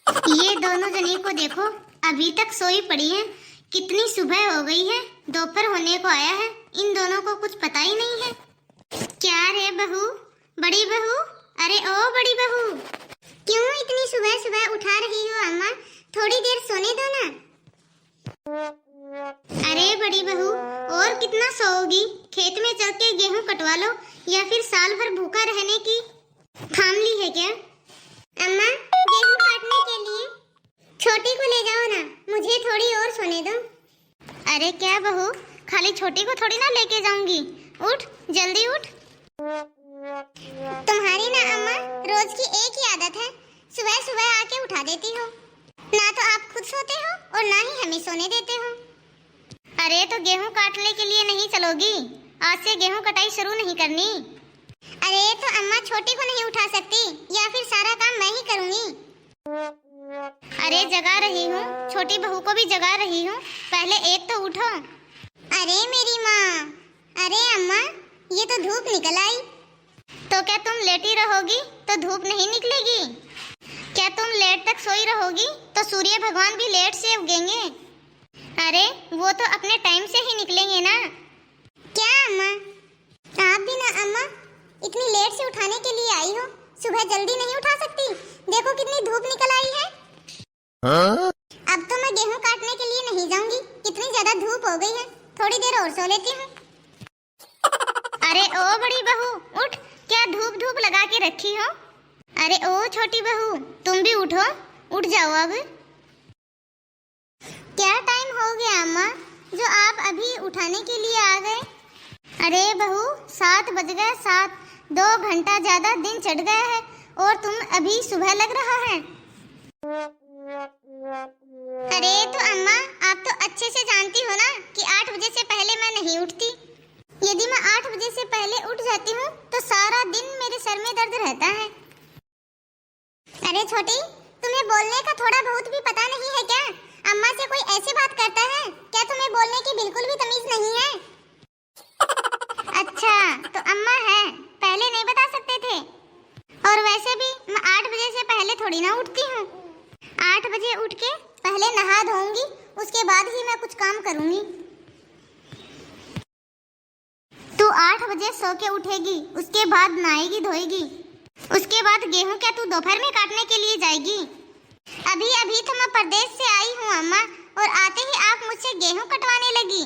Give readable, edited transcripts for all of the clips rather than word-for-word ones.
ये दोनों जने को देखो, अभी तक सोई पड़ी है। कितनी सुबह हो गई है, दोपहर होने को आया है, इन दोनों को कुछ पता ही नहीं है। क्या रे बहू, बड़ी बहू, अरे ओ बड़ी बहू, क्यों इतनी सुबह सुबह उठा रही हो अम्मा? थोड़ी देर सोने दो ना। अरे बड़ी बहू, और कितना सोओगी? खेत में चल के गेहूं कटवा लो, या फिर साल भर भूखा रहने की ठान ली है क्या? अम्मा, गेहूं काटने के लिए छोटी को ले जाओ ना, मुझे थोड़ी और सोने दो। अरे क्या बहू, खाली छोटी को थोड़ी ना लेके जाऊंगी। उठ, जल्दी उठ। तुम्हारी ना अम्मा रोज की एक ही आदत है, सुबह सुबह आके उठा देती हो। ना तो आप खुद सोते हो और ना ही हमें सोने देते हो। अरे तो गेहूं काटने के लिए नहीं चलोगी? आज से गेहूं कटाई शुरू नहीं करनी? अरे तो अम्मा छोटी को नहीं उठा सकती, या फिर सारा काम मैं ही करूंगी? अरे जगा रही हूँ, छोटी बहू को भी जगा रही हूँ, पहले एक तो उठो। अरे मेरी माँ, अरे अम्मा, ये तो धूप निकल आई। तो क्या तुम लेटी रहोगी तो धूप नहीं निकलेगी? क्या तुम लेट तक सोई रहोगी तो सूर्य भगवान भी लेट से उगेंगे? अरे वो तो अपने टाइम से ही निकलेंगे ना। क्या अम्मा, आप भी ना अम्मा इतनी लेट से उठाने के लिए आई हो? सुबह जल्दी नहीं उठा सकती? देखो कितनी धूप निकल आई है। अब तो मैं गेहूं काटने के लिए नहीं जाऊंगी, कितनी ज्यादा धूप हो गई है, थोड़ी देर और सो लेती हूँ। अरे ओ बड़ी बहू, उठ, क्या धूप धूप लगा के रखी हो? अरे ओ छोटी बहू, तुम भी उठो, उठ जाओ अब। क्या टाइम हो गया अम्मा, जो आप अभी उठाने के लिए आ गए? अरे बहू, 7 बज गए, 7, 2 घंटा ज्यादा दिन चढ़ गया है और तुम अभी सुबह लग रहा है। अरे तो अम्मा, आप तो अच्छे से जानती हो ना कि 8 बजे से पहले मैं नहीं उठती। यदि मैं 8 बजे से पहले उठ जाती हूँ तो सारा दिन मेरे सर में दर्द रहता है। अरे छोटी, तुम्हें बोलने का थोड़ा बहुत भी पता नहीं है क्या? अम्मा से कोई ऐसी बात करता है क्या? तुम्हें बोलने की बिल्कुल भी तमीज नहीं है? अच्छा, तो अम्मा है, पहले नहीं बता सकते थे? और वैसे भी मैं 8 बजे से पहले थोड़ी ना उठती हूँ। 8 बजे उठ के पहले नहा धोऊंगी, उसके बाद ही मैं कुछ काम करूंगी। तू 8 बजे सो के उठेगी, उसके बाद नहाएगी धोएगी, उसके बाद गेहूं क्या तू दोपहर में काटने के लिए जाएगी? अभी अभी तो मैं परदेश से आई हूँ अम्मा, और आते ही आप मुझसे गेहूं कटवाने लगी।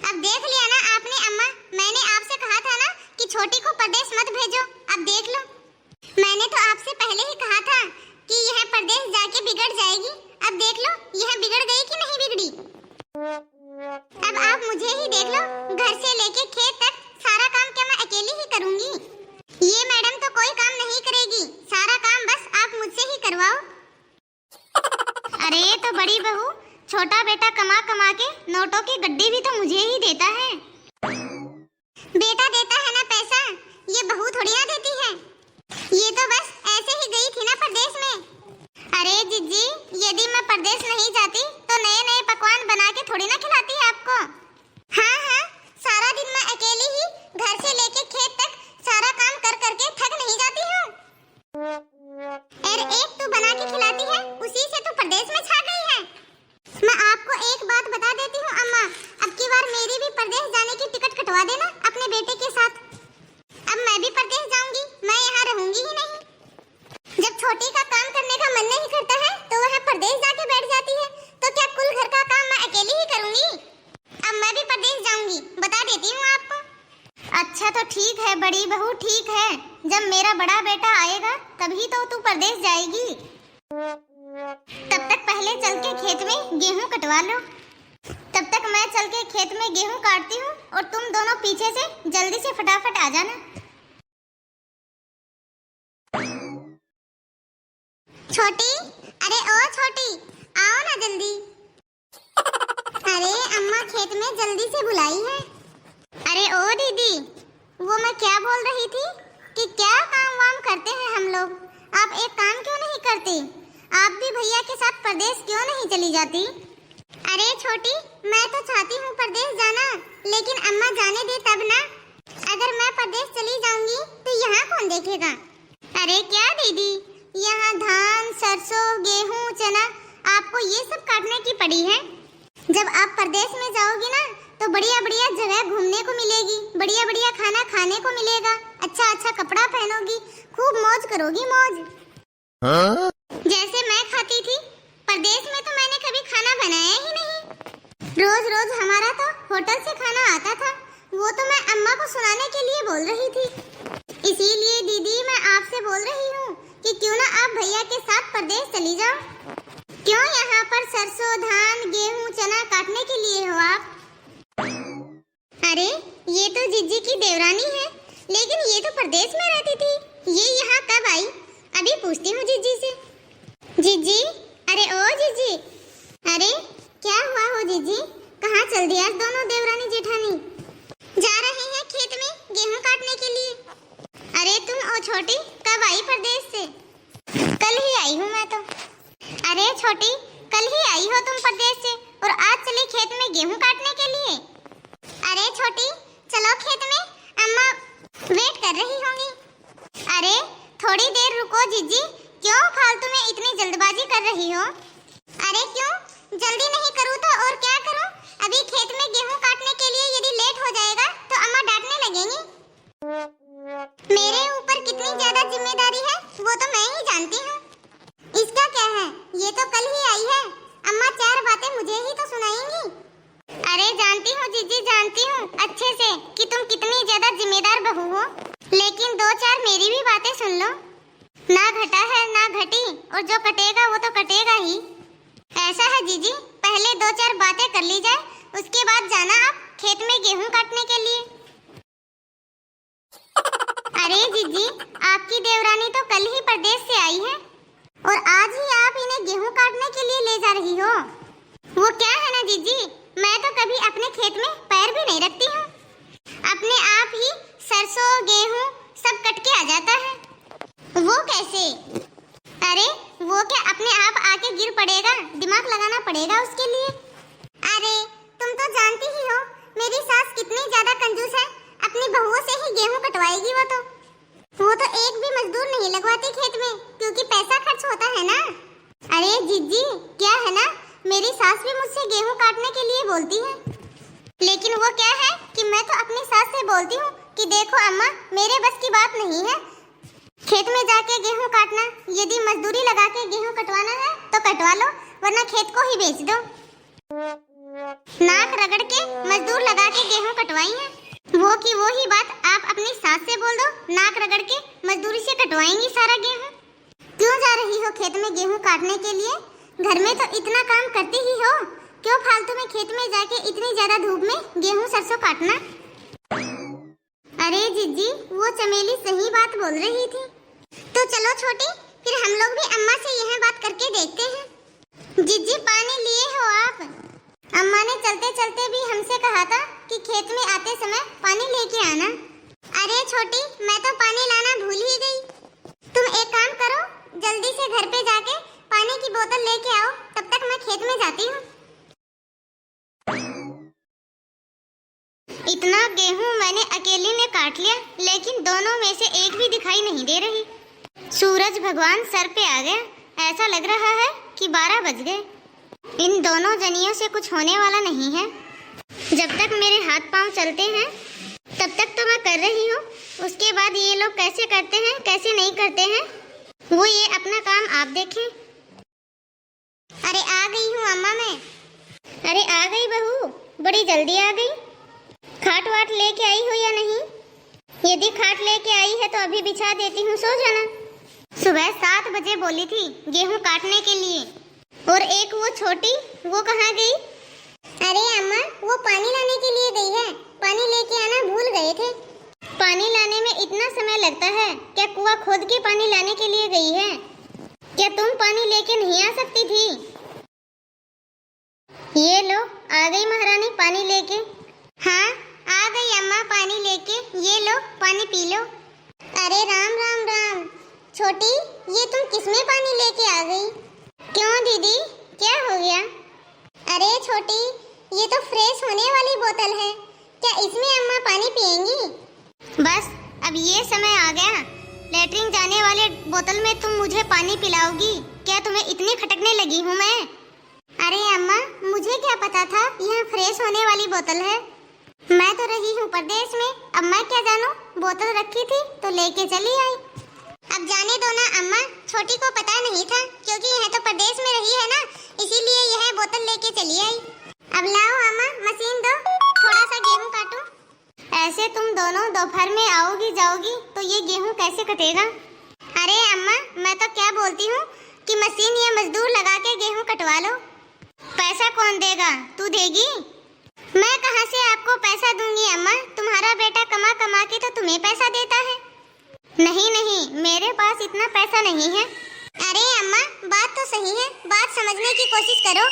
अब देख लिया ना आपने अम्मा, मैंने आपसे कहा था ना कि छोटी को परदेश मत भेजो। अब देख लो, मैंने तो आपसे पहले ही कहा था कि यह परदेश जाके बिगड़ जाएगी। अब देख लो, यह बिगड़ गई कि नहीं बिगड़ी। अब आप मुझे ही देख लो, घर से लेके खेत तक सारा काम क्या मैं अकेली ही करूंगी? ये मैडम तो कोई काम नहीं करेगी, सारा काम बस आप मुझसे ही करवाओ। अरे तो बड़ी बहू, छोटा बेटा कमा कमा के नोटों की गड्डी भी तो मुझे ही देता है। बेटा देता है ना पैसा, ये बहू थोड़ी ना देती है। ये तो बस ऐसे ही गई थी ना परदेश में। अरे जिज्जी, यदि मैं परदेश नहीं जाती तो नए नए पकवान बना के थोड़ी ना खिलाती है आपको। हाँ हाँ, सारा दिन मैं अकेली ही घर से लेके खेत तक सारा काम कर करके थक नहीं जाती हूँ? और एक तू बना के खिलाती है, उसी से तू परदेश में छा गई है। मैं आपको एक बात बता देती हूँ अम्मा, अब की बार मेरी भी परदेश जाने की टिकट कटवा देना अपने बेटे के साथ। अब मैं भी परदेश जाऊंगी, मैं यहाँ रहूंगी ही नहीं। जब छोटी का काम करने का मन नहीं करता है तो वह परदेश जाके बैठ जाती है, तो क्या कुल घर का काम मैं अकेली ही करूंगी? अब मैं भी परदेश जाऊंगी, बता देती हूँ आपको। अच्छा तो ठीक है बड़ी बहू, ठीक है, जब मेरा बड़ा बेटा आएगा तभी तो तू परदेश जाएगी। तब तक पहले चल के खेत में गेहूं कटवा लो। तब तक मैं चल के खेत में गेहूं काटती हूँ और तुम दोनों पीछे से जल्दी से फटाफट आ जाना। छोटी, अरे ओ छोटी, आओ ना जल्दी। अरे अम्मा खेत में जल्दी से बुलाई है। अरे ओ दीदी, वो मैं क्या बोल रही थी कि क्या काम वाम करते हैं हम लोग, आप एक काम क्यों नहीं करती? आप भी भैया के साथ परदेश क्यों नहीं चली जाती? अरे छोटी, मैं तो चाहती हूँ परदेश जाना, लेकिन अम्मा जाने दे तब ना। अगर मैं परदेश चली जाऊंगी तो यहाँ कौन देखेगा? अरे क्या दीदी, यहाँ धान, सरसों, गेहूं ये सब काटने की पड़ी है? जब आप परदेश में जाओगी ना तो बढ़िया बढ़िया जगह घूमने को मिलेगी, बढ़िया बढ़िया खाना खाने को मिलेगा, अच्छा अच्छा कपड़ा पहनोगी, खूब मौज करोगी, मौज। जैसे मैं खाती थी परदेश में तो मैंने कभी खाना बनाया ही नहीं। रोज रोज हमारा तो होटल से खाना आता था, वो तो मैं अम्मा को सुनाने के लिए बोल रही थी। इसीलिए दीदी मैं आपसे बोल रही हूँ कि क्यों ना आप भैया के साथ परदेश चली जाओ। क्यों यहाँ पर सरसों, धान, गेहूँ, चना काटने के लिए हो आप? अरे ये तो जीजी की देवरानी है, लेकिन ये तो परदेश में रहती थी, ये यहाँ कब आई? अभी पूछती हूँ जीजी से। जीजी, अरे ओ जीजी, अरे क्या हुआ हो जीजी? कहाँ चल दिया दोनों देवरानी जेठानी? जा रहे हैं खेत में गेहूं काटने के लिए। अरे तुम ओ छोटी कब आई परदेश से? कल ही आई हूँ मैं तो। अरे छोटी कल ही आई हो तुम परदेश से और आज चली खेत में गेहूं काटने के लिए? अरे छोटी चलो खेत में, अम्मा वेट कर रही होंगी। अरे थोड़ी देर रुको जीजी, क्यों फालतू में इतनी जल्दबाजी कर रही हो? अरे क्यों जल्दी नहीं करूँ तो और क्या करूँ? अभी खेत में गेहूं काटने के लिए यदि लेट हो जाएगा तो अम्मा डांटने लगेंगी। मेरे ऊपर कितनी ज्यादा जिम्मेदारी है वो तो मैं ही जानती हूँ। इसका क्या है, ये तो कल ही आई है, अम्मा चार बातें मुझे ही तो सुनाएंगी। अरे जानती हूँ जीजी, जानती हूँ अच्छे से कि तुम कितनी ज्यादा जिम्मेदार बहू हो, लेकिन दो चार मेरी भी बातें सुन लो। ना घटा है ना घटी, और जो कटेगा वो तो कटेगा ही। ऐसा है जीजी, पहले दो चार बातें कर ली जाए, उसके बाद जाना आप खेत में गेहूं काटने के लिए। अरे जीजी, आपकी देवरानी तो कल ही परदेश से आई है और आज ही आप इन्हें गेहूं काटने के लिए ले जा रही हो। वो क्या है ना जीजी, मैं तो कभी अपने खेत में पैर भी नहीं रखती हूँ, अपने आप ही सरसों गेहूं सब कट के आ जाता है। वो कैसे? अरे वो क्या अपने आप आके गिर पड़ेगा, दिमाग लगाना पड़ेगा उसके लिए। अरे तुम तो जानती ही हो मेरी सास कितनी ज्यादा कंजूस है, अपनी बहुओं से ही गेहूं कटवाएगी। वो तो एक भी मजदूर नहीं लगवाती खेत में, क्योंकि पैसा खर्च होता है ना। अरे जीजी क्या है ना, मेरी सास भी मुझसे गेहूं काटने के लिए बोलती है, लेकिन वो क्या है कि मैं तो अपनी सास से बोलती हूँ कि देखो अम्मा मेरे बस की बात नहीं है खेत में जाके गेहूं काटना, यदि मजदूरी लगा के गेहूं कटवाना है तो कटवा लो, वरना खेत को ही बेच दो। नाक रगड़ के मजदूर लगा के गेहूं कटवाई है, वो की वो ही बात आप अपनी सास से बोल दो, नाक रगड़ के मजदूरी से कटवाएंगी सारा गेहूं। क्यों जा रही हो खेत में गेहूं काटने के लिए? घर में तो इतना काम करती ही हो, क्यों फालतू में खेत में जाके इतनी ज्यादा धूप में गेहूं सरसों काटना? अरे जीजी वो चमेली सही बात बोल रही थी। तो चलो छोटी, फिर हम लोग भी अम्मा से यह बात करके देखते हैं। जीजी पानी लिए हो आप? अम्मा ने चलते चलते भी हमसे कहा था कि खेत में आते समय पानी लेके आना। अरे छोटी मैं तो पानी लाना भूल ही गई। तुम एक काम करो, जल्दी से घर पे जाके पानी की बोतल लेके आओ, तब तक मैं खेत में जाती हूँ। इतना गेहूं मैंने अकेले ने काट लिया, लेकिन दोनों में से एक भी दिखाई नहीं दे रही। सूरज भगवान सर पे आ गया, ऐसा लग रहा है कि 12 बज गए। इन दोनों जनियों से कुछ होने वाला नहीं है। जब तक मेरे हाथ पांव चलते हैं तब तक तो मैं कर रही हूँ, उसके बाद ये लोग कैसे करते हैं कैसे नहीं करते हैं वो ये अपना काम आप देखें। अरे आ गई हूँ अम्मा मैं। अरे आ गई बहू, बड़ी जल्दी आ गई। खाट वाट लेके आई हो या नहीं? यदि खाट लेके आई है तो अभी बिछा देती हूँ, सो जाना। सुबह 7 बजे बोली थी गेहूं काटने के लिए, और एक वो छोटी वो कहाँ गई? अरे अम्मा वो पानी लाने के लिए गई है, पानी लेके आना भूल गए थे। पानी लाने में इतना समय लगता है क्या? कुआं खोद के पानी लाने के लिए गई है क्या? तुम पानी लेके नहीं आ सकती थी? ये लो आ गई महारानी पानी लेके। हाँ आ गई अम्मा पानी लेके, ये लो पानी पी लो। अरे राम राम राम छोटी, ये तुम किसमें पानी लेके आ गई? क्यों दीदी क्या हो गया? अरे छोटी ये तो फ्रेश होने वाली बोतल है, क्या इसमें अम्मा पानी पिएंगी? बस अब ये समय आ गया, लेटरिन जाने वाले बोतल में तुम मुझे पानी पिलाओगी क्या? तुम्हें इतनी खटकने लगी हूँ मैं? अरे अम्मा, मुझे क्या पता था यह फ्रेश होने वाली बोतल है। मैं तो रही हूँ परदेश में, अब मैं क्या जानूँ। बोतल रखी थी तो लेके चली आई। अब जाने दो ना अम्मा, छोटी को पता नहीं था क्योंकि यह तो परदेश में रही है ना, इसीलिए यह बोतल लेके चली आई। अब लाओ अम्मा, मशीन दो, थोड़ा सा गेहूं काटूं। ऐसे तुम दोनों दोपहर में आओगी जाओगी तो ये गेहूं कैसे कटेगा। अरे अम्मा, मैं तो क्या बोलती हूँ कि मशीन या मजदूर लगा के गेहूं कटवा लो। पैसा कौन देगा, तू देगी? मैं कहाँ से आपको पैसा दूंगी अम्मा, तुम्हारा बेटा कमा कमा के तो तुम्हें पैसा देता है। नहीं नहीं, मेरे पास इतना पैसा नहीं है। अरे अम्मा, बात तो सही है, बात समझने की कोशिश करो।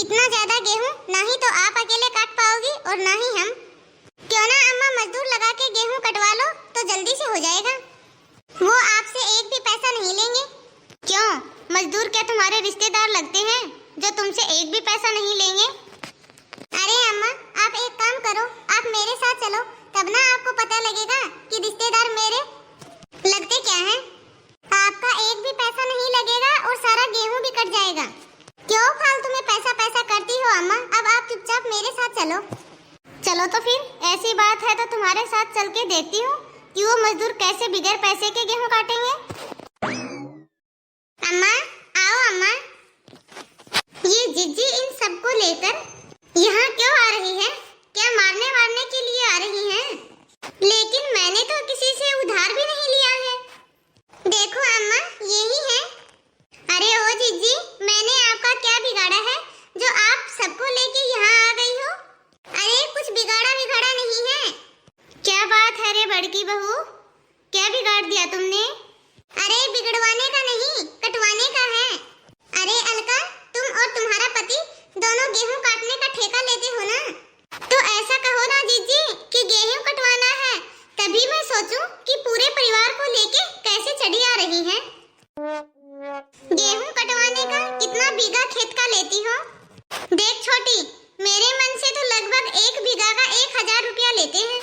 इतना ज्यादा गेहूं ना ही तो आप अकेले काट पाओगी और ना ही हम। क्यों ना अम्मा मजदूर लगा के गेहूं कटवा लो तो जल्दी से हो जाएगा। वो आपसे एक भी पैसा नहीं लेंगे। क्यों, मजदूर क्या तुम्हारे रिश्तेदार लगते हैं जो तुमसे एक भी पैसा नहीं लेंगे? अरे अम्मा, आप एक काम करो, आप मेरे साथ चलो, तब ना आपको पता लगेगा कि रिश्तेदार मेरे लगते क्या हैं। आपका एक भी पैसा नहीं लगेगा और सारा गेहूं भी कट जाएगा। क्यों फालतू में पैसा पैसा करती हो अम्मा, अब आप चुपचाप मेरे साथ चलो। चलो तो फिर, ऐसी बात है तो तुम्हारे साथ चल के देखती हूँ कि वो मजदूर कैसे बिगैर पैसे के गेहूं काटेंगे। अम्मा, आओ अम्मा। ये जिज्जी इन सबको लेकर यहाँ क्यों आ रही है? क्या मारने वारने के लिए आ रही हैं? लेकिन मैंने तो किसी से उधार भी नहीं लिया है। देखो अम्मा, यही है। अरे ओ जिज्जी, मैंने आपका क्या बिगाड़ा है जो आप सबको लेके यहाँ आ गई हो? अरे कुछ बिगाड़ा नहीं है। क्या बात है रे बड़की बहू, क्या बिगाड़ दिया तुमने? अरे बिगड़वाने का नहीं, कटवाने का है। अरे अलका, तुम और तुम्हारा पति दोनों गेहूं काटने का ठेका लेते हो ना, तो ऐसा कहो ना जीजी कि गेहूं कटवाना है, तभी मैं सोचूं कि पूरे परिवार को लेके कैसे चढ़ी आ रही हैं। गेहूं कटवाने का कितना बीघा खेत का लेती हो? देख छोटी, मेरे मन से तो लगभग 1 बीघा का 1000 रुपया लेते हैं,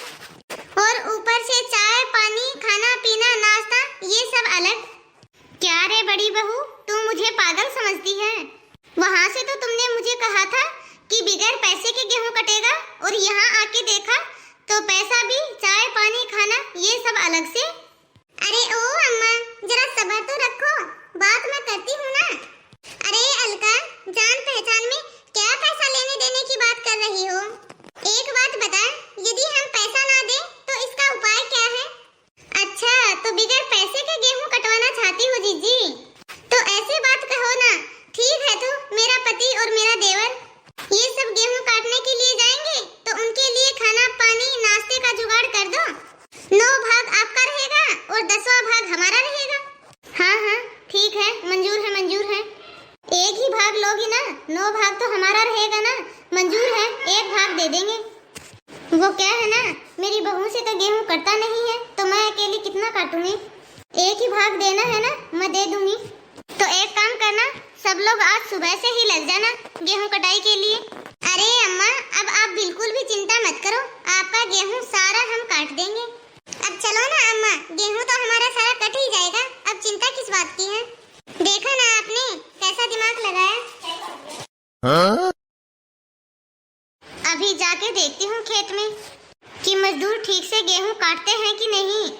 और ऊपर से चाय पानी खाना पीना नाश्ता ये सब अलग। क्या रे बड़ी बहू, तू मुझे पागल समझती है? वहाँ से तो तुमने मुझे कहा था कि बिगैर पैसे के गेहूं कटेगा, और यहाँ आके देखा तो पैसा भी, चाय पानी खाना ये सब अलग से। अरे ओ अम्मा, जरा सब्र तो रखो, बात मैं करती हूँ ना। अरे अलका, जान पहचान में क्या पैसा लेने देने की बात कर रही हो? एक बात बता, यदि हम पैसा ना दे तो इसका उपाय क्या है? अच्छा, तो बिगैर पैसे के गेहूं कटवाना चाहती हो जीजी? तो ऐसे बात कहो ना। ठीक है, तो मेरा पति और मेरा देवर ये सब गेहूं काटने के लिए जाएंगे तो उनके लिए खाना पानी नाश्ते का जुगाड़ कर दो। 9 भाग आपका रहेगा और 10वां भाग हमारा रहेगा। हाँ हाँ ठीक है, मंजूर है। एक ही भाग लोगी ना, 9 भाग तो हमारा रहेगा ना। मंजूर है, 1 भाग दे देंगे। वो क्या है ना, मेरी बहू से तो गेहूं कटता नहीं है, तो मैं अकेली कितना काटूंगी। 1 ही भाग देना है ना, मैं दे दूंगी। तो एक काम करना, सब लोग आज सुबह से ही लग जाना गेहूं कटाई के लिए। अरे अम्मा, अब आप बिल्कुल भी चिंता मत करो, आपका गेहूं सारा हम काट देंगे। अब चलो ना अम्मा, गेहूं तो हमारा सारा कट ही जाएगा, अब चिंता किस बात की है। देखा ना आपने कैसा दिमाग लगाया। अभी जाके देखती हूँ खेत में कि मजदूर ठीक से गेहूं काटते हैं कि नहीं।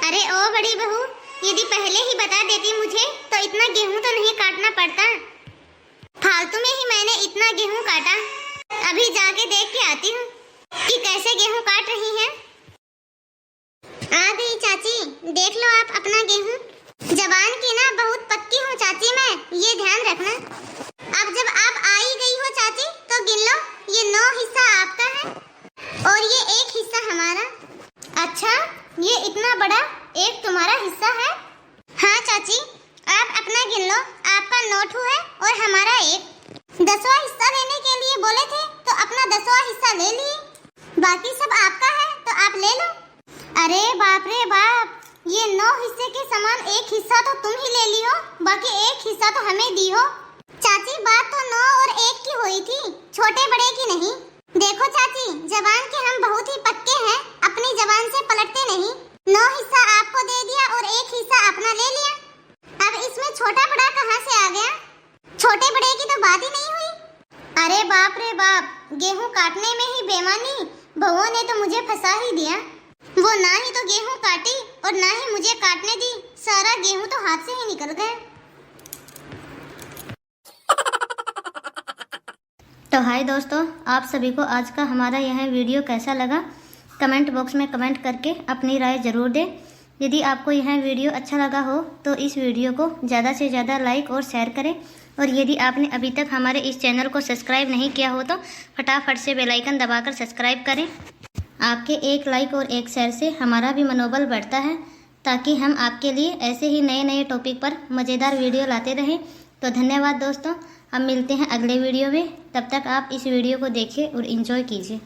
अरे ओ बड़ी बहू, यदि पहले ही बता देती मुझे तो इतना गेहूं तो नहीं काटना पड़ता। फालतू में ही मैंने इतना गेहूं काटा। अभी जाके देख के आती हूँ कि कैसे गेहूं काट रही हैं। आ गई चाची, देख लो आप अपना गेहूं। जबान की ना बहुत पक्की हूँ चाची मैं, ये ध्यान रखना। अब जब आप आई गई हो चाची तो गिन लो, ये 9 हिस्सा आपका है और ये 1 हिस्सा हमारा। अच्छा, ये इतना बड़ा एक तुम्हारा हिस्सा है? हाँ चाची, आप अपना गिन लो, आपका 9 है और हमारा 1। 10वां हिस्सा लेने के लिए बोले थे तो अपना 10वां हिस्सा ले लिए, बाकी सब आपका है तो आप ले लो। अरे बाप रे बाप, ये 9 हिस्से के समान 1 हिस्सा तो तुम ही ले ली हो, बाकी 1 हिस्सा तो हमें दी हो। चाची बात तो 9 और 1 की हुई थी, छोटे बड़े की नहीं। देखो चाची, जबान के हम बहुत ही पक्के हैं, अपनी जबान से पलटते नहीं। 9 हिस्सा आपको दे दिया और 1 हिस्सा अपना ले लिया। अब इसमें छोटा बड़ा कहाँ से आ गया? छोटे बड़े की तो बात ही नहीं हुई। अरे बाप रे बाप, गेहूं काटने में ही बेईमानी, बहुओं ने तो मुझे फंसा ही दिया। वो ना ही तो गेहूं काटी और ना ही मुझे काटने दी, सारा गेहूं तो हाथ से ही निकल गया। तो हाय दोस्तों, आप सभी को आज का हमारा यह वीडियो कैसा लगा कमेंट बॉक्स में कमेंट करके अपनी राय ज़रूर दें। यदि आपको यह वीडियो अच्छा लगा हो तो इस वीडियो को ज़्यादा से ज़्यादा लाइक और शेयर करें, और यदि आपने अभी तक हमारे इस चैनल को सब्सक्राइब नहीं किया हो तो फटाफट से बेल आइकन दबाकर सब्सक्राइब करें। आपके एक लाइक और एक शेयर से हमारा भी मनोबल बढ़ता है, ताकि हम आपके लिए ऐसे ही नए नए टॉपिक पर मज़ेदार वीडियो लाते रहें। तो धन्यवाद दोस्तों, अब मिलते हैं अगले वीडियो में। तब तक आप इस वीडियो को देखिए और एंजॉय कीजिए।